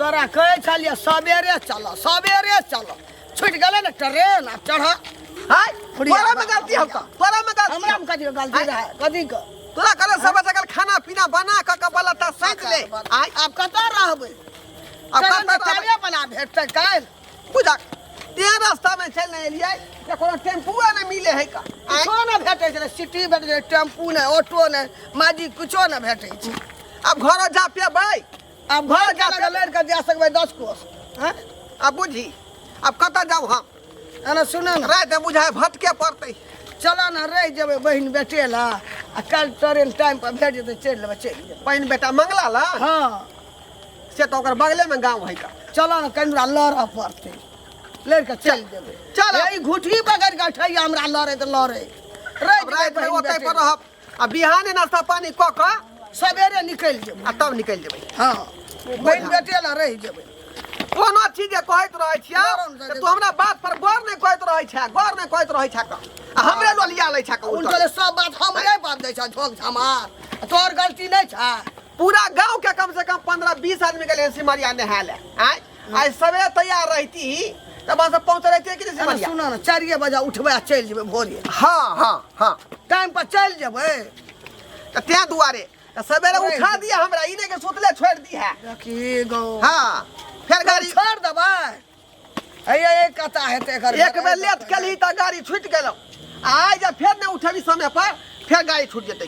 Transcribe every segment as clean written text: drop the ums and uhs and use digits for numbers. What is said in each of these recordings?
तोरा कहे छलिए सवेरे चलो छूट गले ना ट्रेन आ चढ़ हाय तोरा में गलती हो का तोरा में गलती हमरा में कथी गलती रहे कथी का तोरा करे सब जगह खाना पीना बना के बलता सैत ले अब कतऽ रहबै अब कतऽ काले बना भेटतै काल बुझा ते रास्ता में चल नहीं एलिए या कोनो टेम्पू न मिले है का कुछो न भेटै छै सिटी भेटै छै टेम्पू ने ऑटो ने माजी कुछो न भेटै छै अब घर जा पे भाई अब घर जा के लड़ के जा सकबै 10 कोस हैं अब बुझी अब कतऽ जाऊ हम एना सुन न रात बुझाए भटके पड़तै चलो न रह जेबै बहिन बेटे ला आ कल ट्रेन टाइम पर भेट जेतै चल लेबै चल बहन बेटा मंगला ला हां से तो ओकर बगले में गांव है का चलो न कनिरा लड़ पड़तै लड़ के चल जेबै चल ई घुठी पकड़ के ठैया हमरा लड़े त लड़े रात में ओतै पर रहब आ बिहाने नाश्ता पानी क के सवेरे निकल जेबै आ तब निकल जेबै हां बहिन बेटे ला रह जेबै कोनो चीज कहैत रहै छियै तू हमरा बात पर गौर नहीं कहैत रहै छै गौर नहीं कहैत रहै छै आ हमरे लोलिया लै छै उनके सब बात हमरे बात दै छै झोक झमार तोर गलती नहीं छै पूरा गांव के कम से कम 15-20 आदमी के लिए सिमरिया नहा ले आज सवेरे तैयार रहती तब से पहुंच रहती कि सिमरिया सुनो ना 4 बजे उठबै आ चल जेबै भोरे हां टाइम पर चल जेबै त त्या दुआरे सवेरे उठा दिया हमरा ई नहीं के सुतले छोड़ दी है देखी गो हां फिर गाड़ी छोड़ देबै ए कता हेतै कर एक बेर लेट कली त गाड़ी छूट गेलो आज जब फिर नहीं उठबी समय पर फिर गाड़ी छूट जेतै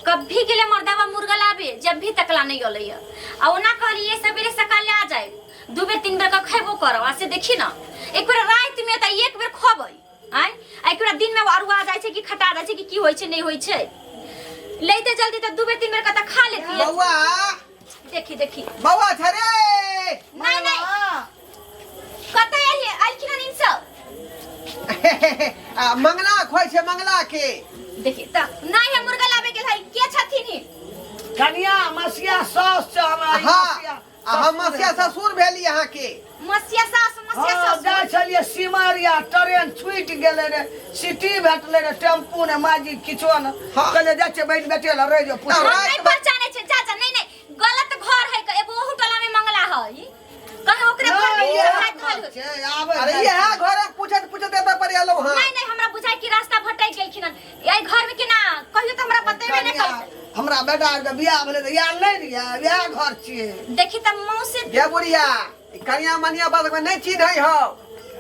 कभी के लिए मर्दावा मुर्गा लाबे जब भी तकला नहीं गलैया आ ओना कहलिए सवेरे सकाले आ जाए 2-3 बेर का खैबो करो आ से देखी ना एक बेर रात में त एक बेर खबै आय एक बेर दिन में अरुआ जाय छै कि खटा जाय छै कि होय छै नहीं होय छै लेते जल्दी त 2-3 बेर का त खा लेती है बौआ देखी बौआ छरे नहीं कतै आइए आइकिन इन सब मंगला खोय छै मंगला के देखी त नहीं है मुर्गा लाबे के भाई के छथिन कनिया मसिया सास छ हमरा हां हम मसिया ससुर भेली यहां के मसिया सास जा चलिए सिमरिया ट्रेन छूट गेले रे सिटी भेटले रे टेम्पू ने माजी किछो न कहले जा छै बैठ बेटे ल रह जो पूछ नहीं पहचाने छै चाचा नहीं गलत घर है के एगो होटल में मंगला है कहे ओकरे घर में छै आबे अरे यहां घर पूछत एत पर एलो हां नहीं हमरा बुझाई कि रास्ता भटक गेलखिन एई घर में केना कहियो त हमरा बतेबे नहीं करते हमरा बेटा के बियाह भेले त यार नहीं रिया यह घर छिए देखी त मौसी ये बुढ़िया कनिया मनिया बात में नहीं चिन्ह है हो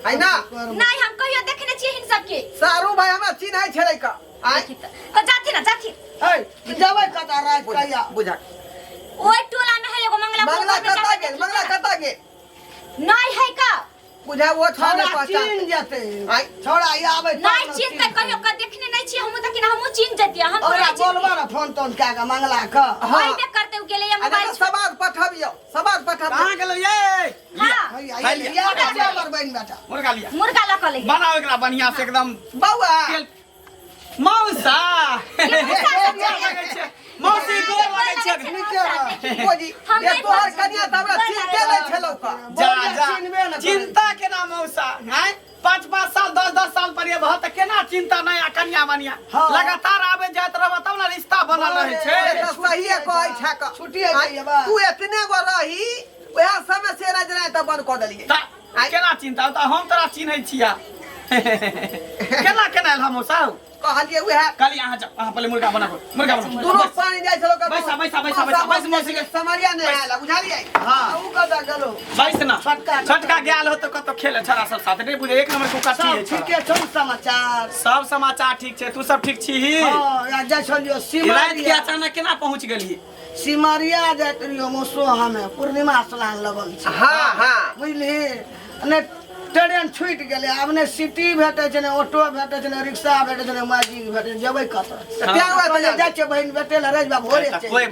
है ना नहीं हम कहियो देखने छिए इन सब के सारू भाई हमरा चिन्ह है छड़े का देखी त जाती ए जबै कता रात कहिया बुझा ओई टोला में है एगो मंगला कता गेल नहीं है का बुझा वो थाने छोड़ा पहचान चिन जते आई छोड़ा आबे नहीं चिन त कहियो का देखने नहीं छी हम त कि हम चिन जतिया हम ओरा बोलबा ना फोन तोन क्या का मंगला का हां बे करते उ गेले मोबाइल सबाज पठाबियो कहां गेलो ये हां या हमर बहन बेटा मुर्गा लिया मुर्गा लक ले बनाओ एकरा बढ़िया से एकदम बौआ मौसा मौसी गोर लगे छै बोजी ये तोहर कनिया त हमरा चिन्हते नहीं छलौ का जा चिंता केना मौसा हैं 5-5 साल 10-10 साल पर ये बहुत केना चिंता नहीं आ कन्या मनिया लगातार आबे जात रहब तब ना रिश्ता बनल रहे छै त सही कहै छै का छुट्टी है बा तू इतने गो रही ओहा समय से राज त बंद क देलिए केना चिंता त हम तोरा चिन्है छिया केना एल मौसा कहलिए ओहा कल यहाँ जा पहले मुर्गा बनाबो दोनों पानी जाय छलो का बैसा मौसी के समरिया नहीं आला बुझालिए हां उ कदा गलो बैस ना छटका गेल हो तो कतो खेले छोरा सब साथ नहीं बुझे एक नंबर कुका छी ठीक है सब समाचार ठीक छै तू सब ठीक छी हां जा चलियो रात के सिमरिया अचानक केना पहुंच गेलिए सिमरिया जात रियो मोसो हमें पूर्णिमा स्नान लगल छै हां बुझली ने ट्रेन छूट गेले अब ने सिटी भेटे छै ने ऑटो भेटे छै ने रिक्शा भेटे छै ने माजी भेटे जेबै कत क्या हुआ तो जा छै बहन बेटे ल रजबा भोरे छै कोई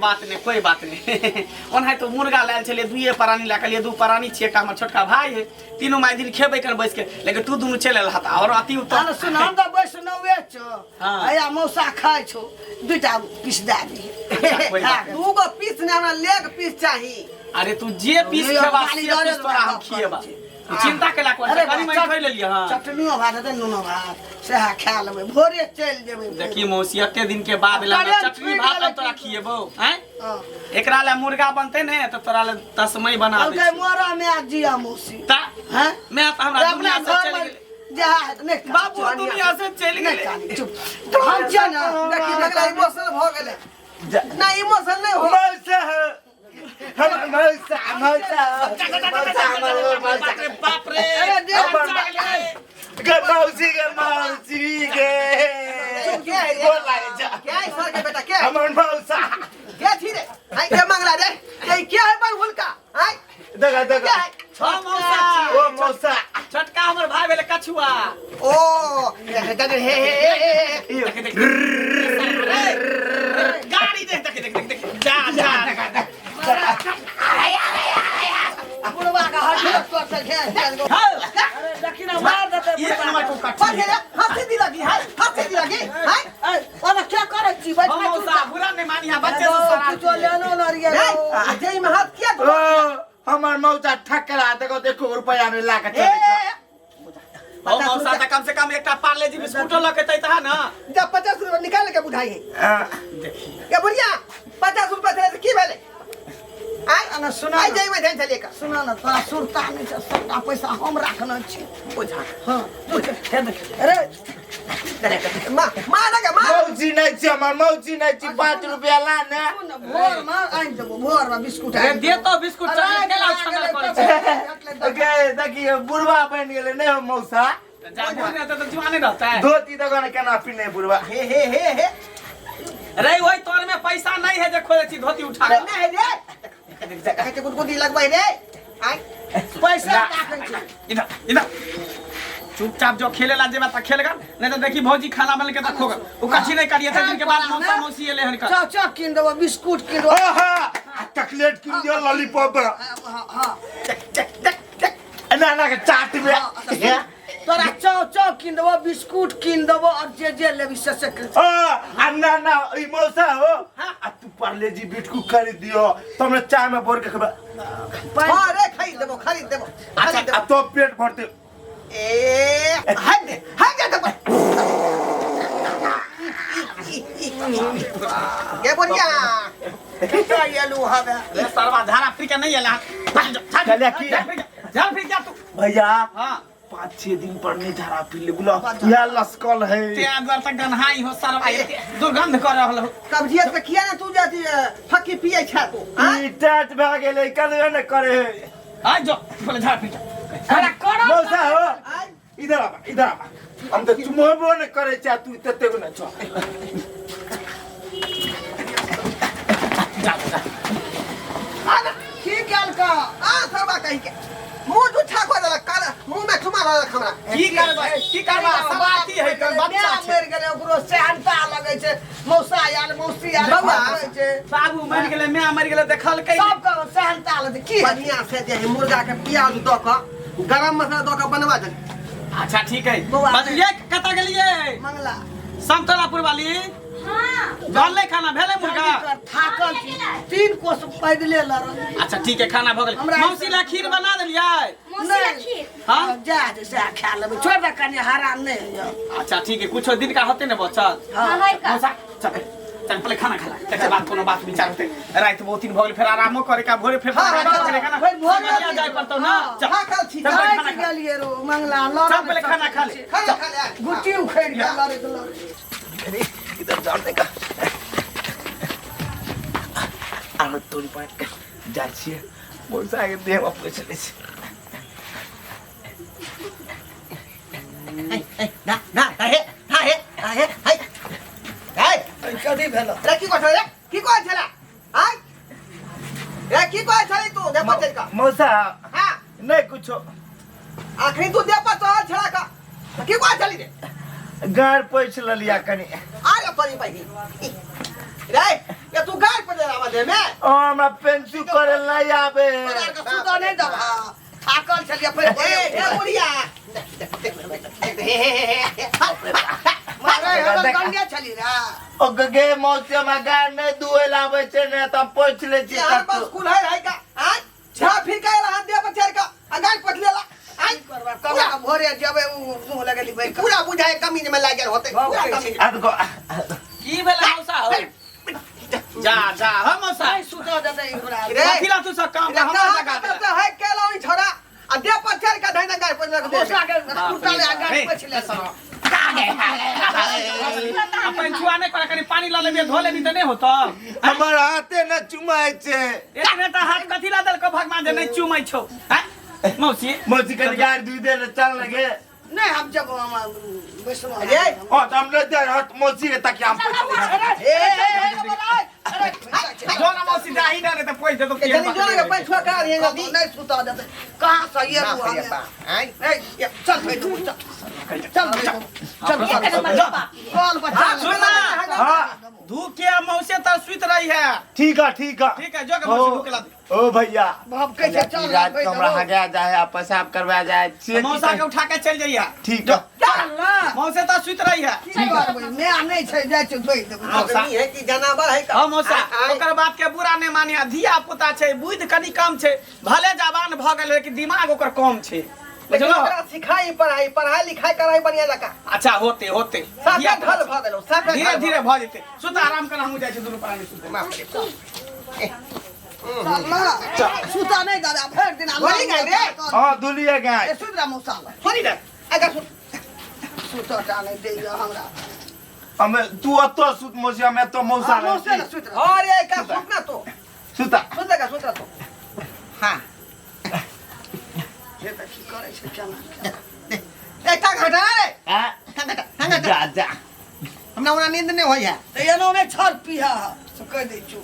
बात नहीं ओनहे तो मुर्गा लायल छले दुइए प्राणी ला कहलिए दू प्राणी छिए का हमर छोटका भाई है तीनों माय दिन खेबै कर बैस के लेकिन तू दुनु चले लहत और अति उत्तम सुन हम त वैष्णवे छो आया मौसा खाय छो दुटा पीस दे दी दू गो पीस ने हमरा लेग पीस चाहिए अरे तू जे पीस खेबा से पीस तोरा हम खिएबा चिंता केला कोन अरे कनी मैं खइ लेलिए हां चटनियो भात दे नुनो भात सेहा खा लेबै भोरे चल जेबै देखी मौसी एते दिन के बाद ला चटनी भात अब तोरा खिएबो हैं एकरा ले मुर्गा बनते ने तो तोरा ले तस्मै बना दे ओके मोरा में आ जिया मौसी ता हैं मैं तो हमरा दुनिया से चल गेल बाबू दुनिया से चल गेल चुप हम जा ना देखी लगला इमोशनल भ गेले ना इमोशनल नहीं हो बाप रे मौसी के क्या है सर के बेटा क्या है हमर मौसा क्या थी रे हाय क्या मांगला रे ये क्या है बंगुल का हाय दगा क्या है हां मौसा ओ मौसा छोटका हमर भाई भेले कछुआ ओ हे गाड़ी देख जा बुढ़वा का हड्डी तोड़ से घेर अरे देखी ना मार देते ये नंबर को काट हाथ दी लगी हाय ओना क्या करे छी बैठ हम मौसा बुरा नहीं मानिया बच्चे से सारा तो लेनो लरिया जय में हाथ किया ओ हमर मौसा ठकरा देखो रुपया में ला के चले ओ मौसा त कम से कम एकटा पार्ले जी बिस्कुट लके तै त ना जब 50 रुपए निकाल के बुझाई देखिए क्या बुढ़िया 50 रुपए थे तो की भेले आय ना सुना आई जय में ध्यान चले का सुना ना तोरा सुरता नहीं छै सबटा पैसा हम राखना छी बुझा हां अरे मां लगा मां मौसी नहीं छी हमर मौसी नहीं छी 5 रुपया ला ने भोर में आइन देबो भोर में बिस्कुट अरे दे तो बिस्कुट चल केला छंगल करे छै ओके देखिए बुढ़वा बन गेले नहीं हो मौसा जा बोलने तो जुआने रहता है धोती दगन केना पिने बुढ़वा हे अरे ओई तोर में पैसा नहीं है जे खोले छी धोती उठा अरे नहीं रे कहते गुदगुदी लगवाई रे आय पैसा राखै छी इधर चुपचाप जो खेलेला जेबा त खेलगा नहीं तो देखी भौजी खाना बन के देखोगा वो कछी नहीं करिए थे दिन के बाद मौसा मौसी एले हन का चाचा किन देबो बिस्कुट किन देबो आहा चॉकलेट किन दियो लॉलीपॉप हां ना के चाट में तोरा चाचा किन देबो बिस्कुट किन देबो और जे लेबी से ना ई मौसा हो आ तू पार्ले जी बिस्कुट खरीद दियो तुमने चाय में बोर के खबा हां रे खरीद देबो अच्छा तो पेट भरते ए हाय जा ये बढ़िया क्या ये लो हवे ले सरवा झारा फ्री के नहीं एला चले की झाल फ्री क्या तू भैया हां 5-6 दिन पर नहीं झाड़ा पी ले बुला या लस्कल है ते अंदर तक गनहाई हो सरवा दुर्गंध कर रहल हो कब्जियत के किया ना तू जाती फक्की पिए छा तू ई टाट भ गेले कलवे न करे आ जो बोले झाड़ फ्री अरे करो मौसा हो इधर आ हम तो चुमबो न करे चा तू तते न छ की गल का आ सबा कहि के मुंह उठा को दला काल मुंह में ठुमा रहा हमरा की करबा सवाती है कर बच्चा छै मर गेले ओकरो सेहनता लगै छै मौसा यार मौसी यार लगै छै बाबू मर गेले मैं मर गेले देखल कै सब का सेहनता लगै की बढ़िया से दे मुर्गा के प्याज द के गरम मसाला द के बनवा दे अच्छा ठीक है बदलिए कता गेलिए मंगला समतलापुर वाली हां बनले खाना भेले मुर्गा थाकल छी 3 कोस पैदले लड़ अच्छा ठीक है खाना भ गेल मौसी ला खीर बना देलिए मौसी ला खीर हां जा से खा लेबै छोड़ दे कनी हराम नहीं अच्छा ठीक है कुछ दिन का होते न बचल हां है का मौसा चल चल पहले खाना खा ले के बाद कोनो बात विचार होते रात बहुत दिन भ गेल फिर आरामो करे का भोरे फिर करेगा ना फिर भोरे जाय पड़तो ना चल खा छी चल पहले खाना खा गेलिए रो मंगला लड़ चल पहले खाना खा ले खा ले गुटी उखड़ के लड़ इधर जान दे का आलो तोरी पाट जाय छिए मौसा के देह में पैसा ले छी ना हे कदी भेलो रे की को रे की को छला हाय रे की को छली तू दे पचल का मौसा हां नहीं कुछ आखरी तू दे पचल छला का की को छली रे गार पैस लिया कनी अरे परी भाई रे ये तू गार पर आवा दे में ओ हमरा पेंसिल करे नहीं आवे सुतो नहीं दबा थाकल छलिए फिर ए बुढ़िया मारे हर गंडिया छली रा ओ गगे मौसी में गार नहीं दुए लावे छे ने त पैस ले छी यार बस स्कूल है का आज छा फिर का हाथ दे बच्चा का गार पटलेला घरे जबे मुंह लगेली बैठ पूरा बुझाए कमीज में लागल होते पूरा कमीज आदको की भेला मौसा हो जा जा हम मौसा नहीं सुतो देते हमरा रे कथिला तू सब काम हमरा लगा दे तो है केलो ई छोरा आ दे पर चढ़ के धैना गाय पर लग दे मौसा के कुर्ता ले आगे पछले अपन छुआ नहीं करे कनी पानी ल लेबे धो लेबी त नहीं होता हमर हाथे न चुमाय छे एतने त हाथ कथिला दल को भगवान जे नहीं चुमै छौ हैं मौसी मोची के गाड़ दूध दे चल लगे नहीं हम जब हम वैष्णव अरे ओ हमने दे हाथ मोची के तक हम जो ना मौसी दाही ना त पोइ दे तो के जल्दी जोर के पैर छुआ कर ये जल्दी नहीं सुता देते कहां से ये ना हुआ भैया नहीं चल भाई तू चल कॉल बचा सुना हां धूप के मौसे त सुत रही है ठीक है ठीक है जो के मौसी भूख ला दे ओ भैया बाप कैसे चल रात को हमरा हगा जाए आ पेशाब करवा जाए मौसा के उठा के चल जाइए ठीक है चल ना मौसे त सुत रही है की करबै मैं नहीं छै जाय छै धोई देबै आदमी है कि जनावर है हां मौसा ओकर बात के बुरा नहीं मानिया धिया पुता छै बुद्धि कनी कम छै भले जवान भ गेल लेकिन दिमाग ओकर कम छै लेकिन ओकरा सिखाई पढ़ाई लिखाई कराई बढ़िया लगा अच्छा होते साफे ढल भ गेलो साफे धीरे धीरे भ जेते सुत आराम कर हमहु जाय छी दुनु प्राणी सुते चल ना सुता नहीं दादा फेर दिन बोली गई रे हां दुलिए गाय सुतरा मौसा सुनी दे आगे सुता नहीं दे हमरा हम तू अतो सुत मोसी हम तो मौसा मौसा रही सुतरा और ये का सुतना तो सुता सुता तो हां ये त की करे छै केना ए का घटा रे हां जा जा हमरा ओना नींद नहीं होय है त एनो ने छर पिहा से कह दे छु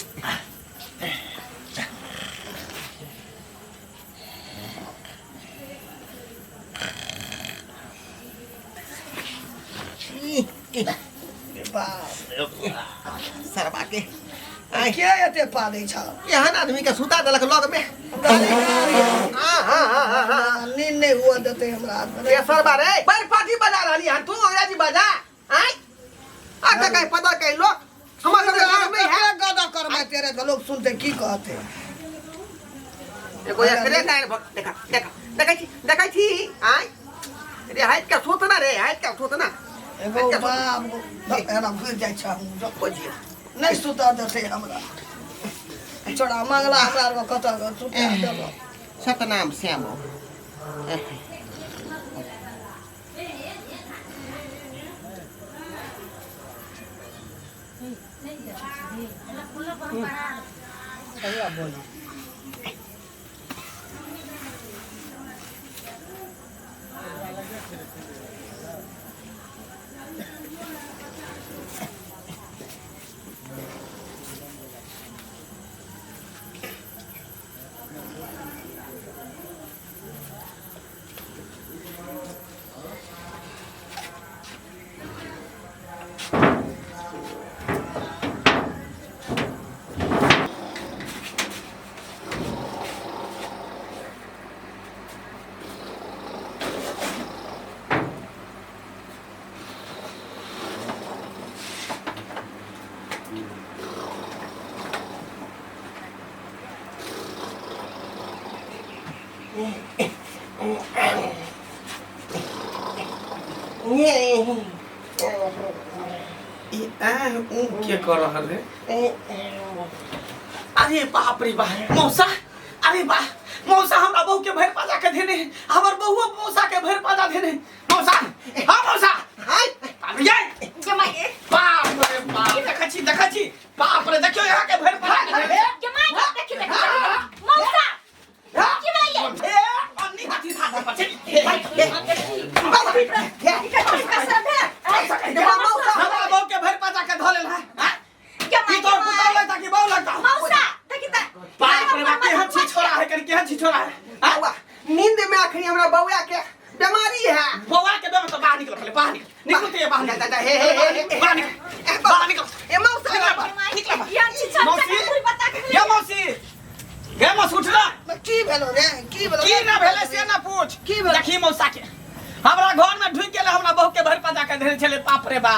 सरबा के के एते पादै छ एहन आदमी के सुता देलक लग में हां नींद नहीं हुआ देते हमरा ये सरबा रे पर पार्टी बजा रहली हन तू अंग्रेजी बजा आई आ का कहीं पता कहीं लोग हमारे लग में है गादा कर मैं तेरे के लोग सुनते की कहते एगो एकरे काहे देखा छी आई रे हाइट का सोतना रे हाइट का सोतना एगो बाप एना गिर जाय छ हम जो खोजिए नहीं सुता देते हमरा छोड़ा मंगला हमरा को कत सुता देबो सतनाम श्याम के कर रहल है अरे बाप रे बाप मौसा अरे बाप मौसा हमरा बहू के भर पाजा के देने हमर बहुओ मौसा के भर पाजा देने मौसा हां मौसा हाय अरे ये जमाई बाप रे बाप देखा छी बाप रे देखियो यहां के भर पाजा देने जमाई देखी मौसा की भाई ए अन्नी हाथी था पछे हमरा बहू के भर पाजा के धले है की तो पुतौले ताकि बहु लगता मौसा देखी त बाप रे बाप केहन छी छोरा है कर केहन छी छोरा है आवा नींद में आखिरी हमरा बौआ के बीमारी है बौआ के बेम तो बाहर निकल पहले बाहर निकल तो ये बाहर निकल हे बाहर निकल ए मौसा यार छी मौसी पूरी बता के ये मौसी गे मौसी उठ ना की भेलो रे की भेलो की ना भेले से ना पूछ की भेल? देखी मौसा के हमरा घर में ढुक गेले हमरा बहू के भर पाजा के धरे छले बाप रे बा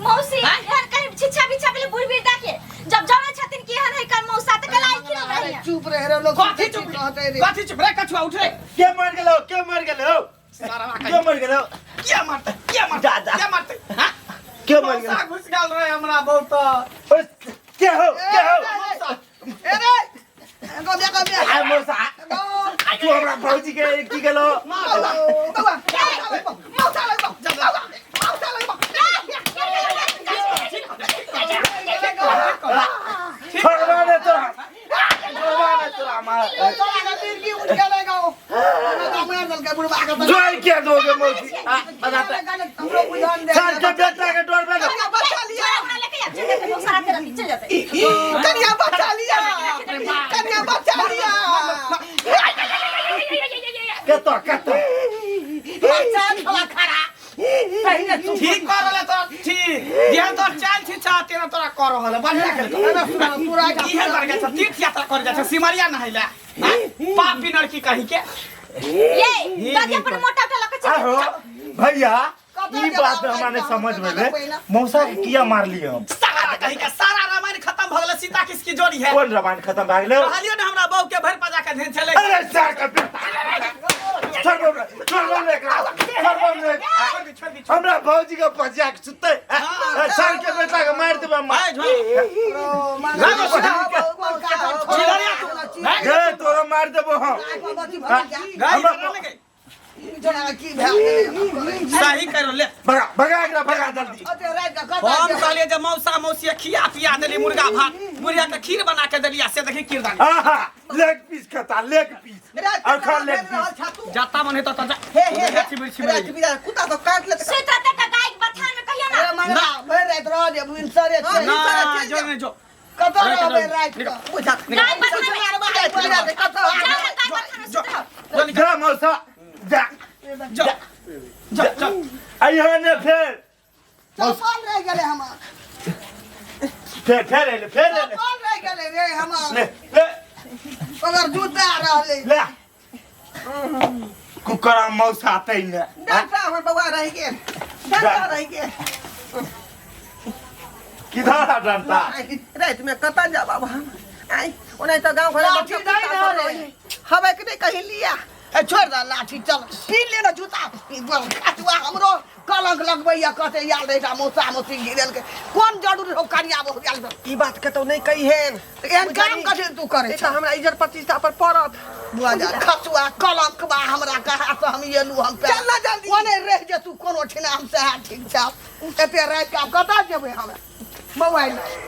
मौसी यार कहीं छिछा बिछा बेले बुढ़ बीर डाके जब जाने छथिन की हन है कर मौसा त कलाई की रही चुप रहे रे लोग कथी चुप कहते रे कथी चुप रे कछुआ उठ रे के मर गेलो सारा क्यों मर गए क्या मारते दादा। क्या मारते हां क्यों मर मौसा गए घुस गल रहे हमरा बहुत क्या हो ए रे एगो देखो बे आ मौसा तू हमरा भौजी के की गेलो छोड़वाने तोरा मार जोई क्या दोगे मौसी सर के बेटा के डर में कन्या बचा लिया कतो ठीक कर रहले तो ठीक ये तो चाल छी चाहते ना तोरा कर रहले बढ़िया कर पूरा की है कर गया तीर्थ यात्रा कर जा सिमरिया नहैला पापी लड़की कहि के ये दादी पर मोटा उठा लके आहो भैया ई बात हमारे समझ में ले मौसा के किया मार लिए हम सारा कहि के सारा रामायण खत्म भ गेले सीता किसकी जोड़ी है कौन रामायण खत्म भ गेलै कहलियो ना हमरा बहू के भर पजा के धेन चले अरे सर का बेटा हमरा भौजी के पजिया के सुते सर के बेटा के मार देबा मार गे तोरा मार देबो हम सही कर ले भगा जल्दी हम कहलिए जे मौसा मौसी खिया पिया देली मुर्गा भात मुर्गा के खीर बना के देलिया से देखी कीर्तन आहा लेग पीस खाता लेग पीस और खा लेग पीस जाता मन हेता त जा कुत्ता तो काट ले सुता तक गाय बथान में कहियो ना ना जो ने जो गाय बथान में जा मौसा जा जो जो आइए ने फिर फिर ले ले कुकरा मौसा आते ने किधर डंटा रात में कता जा बाबा आई ओने तो गांव घर हवे के नहीं कहीं लिया छोड़ दा लाठी चल पीन ले ना जूता कटुआ हमरो कलंक लगबैया कहते याद रहे मौसा मौसी गिरल के कौन जरूर हो करिया बहुत याद ई बात के तो नहीं कही है एहन काम कथि तू करे तो हमरा इज्जत प्रतिष्ठा पर पड़त बुआ जा खटुआ कलंक बा हमरा कहा तो हम येलू हम पे चल ना जल्दी। ओने रह जे तू कोनो ठिना हम से ठीक छ एते रात का कता जेबै हम मोबाइल